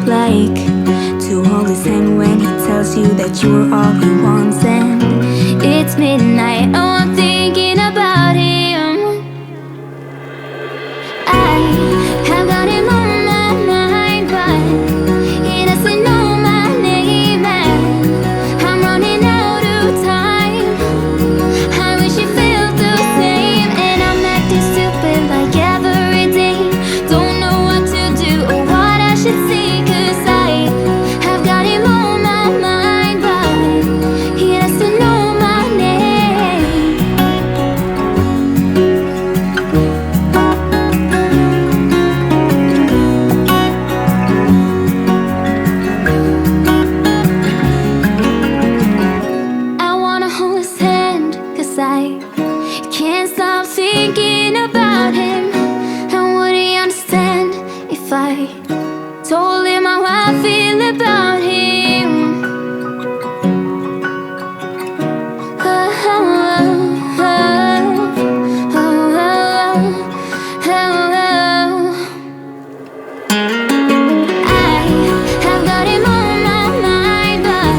like to hold his hand when he tells you that you are all he wants? And it's midnight, oh, I'm thinking about him. I have got him on my mind, but he doesn't know my name, and I'm running out of time. I wish you felt the same, and I'm acting stupid like every day. Don't know what to do or what I should say, 'cause I have got him on my mind, but he doesn't know my name. I wanna hold his hand, 'cause I can't stop thinking about him. And would he understand if I told him how I feel about him? Oh, oh, oh, oh, oh, oh. I have got him on my mind, but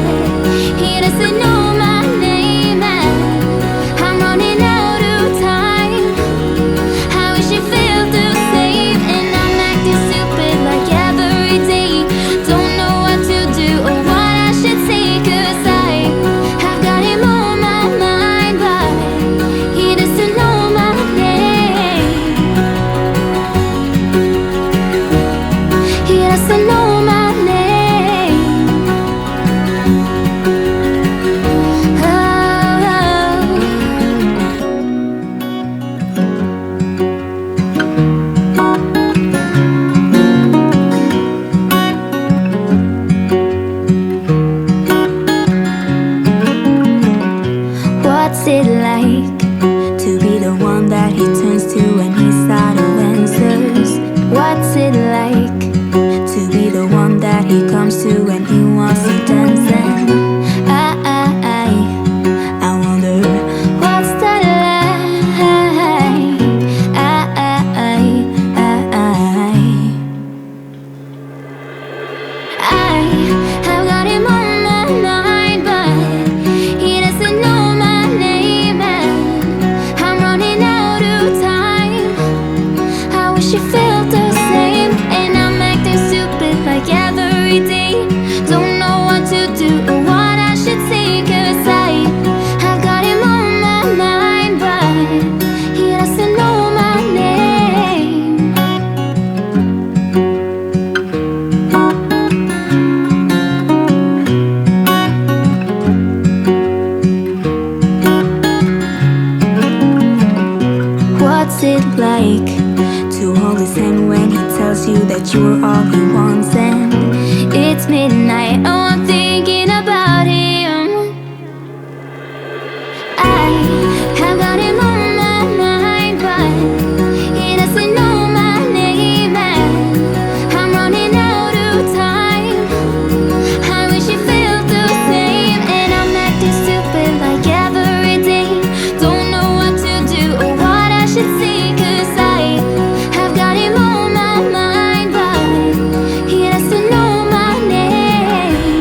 he doesn't know my name, and I'm running out of time. I wish you felt the same, and I'm acting stupid like every day. Don't know what to do or what I should say, 'cause I have got him on my mind, but he doesn't know my name. He doesn't know my name. Oh, what's it like to be the one that he turns to when he's out of answers? What's it like to be the one that he comes to when he wants to dance? And I wonder what's that like. I have got him on my mind, but he doesn't know my name, and I'm running out of time. I wish you felt the same, and I'm acting stupid like every day. Don't know what to do or what I should say, 'cause I have got him on my mind, but he doesn't know my name. What's it like to hold his hand when he tells you that you are all he wants? And it's midnight, oh, I'm thinking about him. I have got him on my mind, but he doesn't know my name, and I'm running out of time. I wish you felt the same, and I'm acting stupid like every day. Don't know what to do or what I should say, 'cause I have got him on my mind, but he doesn't know my name.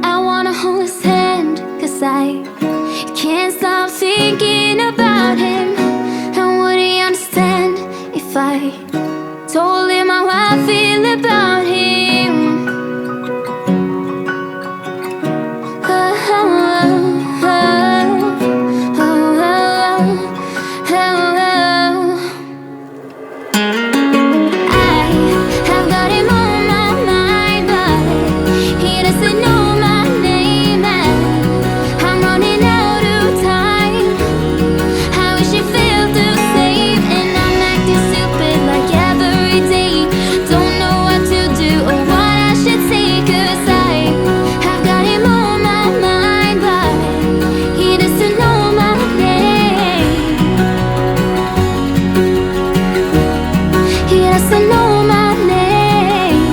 I wanna hold his hand, 'cause I can't stop thinking about him. And would he understand if I told him how I feel about him? Oh, oh, oh, oh, oh, oh, oh. I have got him on my mind, but he doesn't know my name, and I'm running out of time. I wish you felt the same, and I'm acting stupid like every day. Don't know what to do or what I should say, 'cause I have got him on my mind, but he doesn't know my name. He doesn't know my name.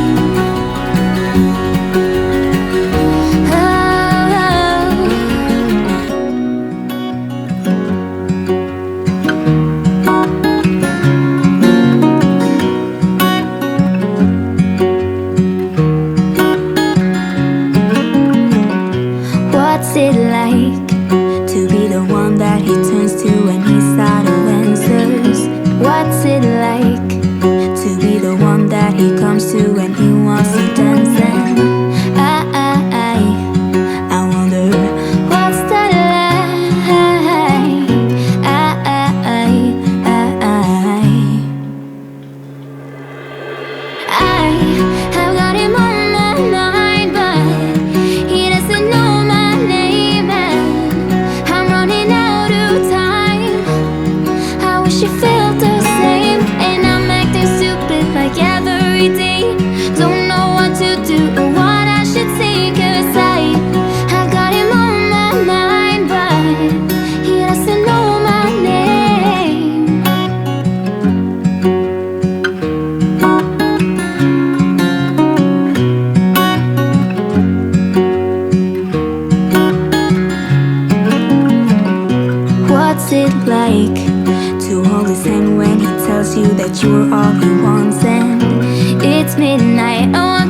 do or what I should say, 'cause I've got him on my mind, but he doesn't know my name. What's it like to hold his hand when he tells you that you're all he wants? And it's midnight. Oh,